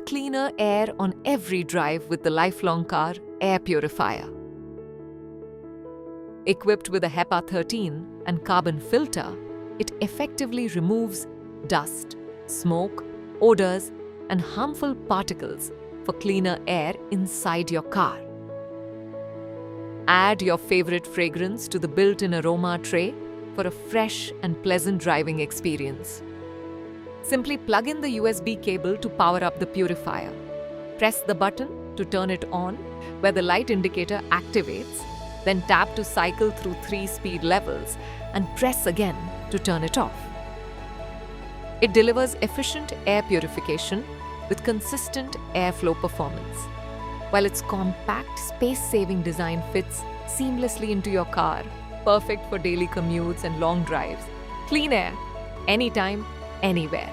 cleaner air on every drive with the Lifelong Car Air Purifier. Equipped with a HEPA 13 and carbon filter, it effectively removes dust, smoke, odors, and harmful particles for cleaner air inside your car. Add your favorite fragrance to the built-in Aroma tray for a fresh and pleasant driving experience. Simply plug in the USB cable to power up the purifier. Press the button to turn it on, where the light indicator activates, then tap to cycle through 3 speed levels and press again to turn it off. It delivers efficient air purification with consistent airflow performance, while its compact, space-saving design fits seamlessly into your car, perfect for daily commutes and long drives. Clean air, anytime, anywhere.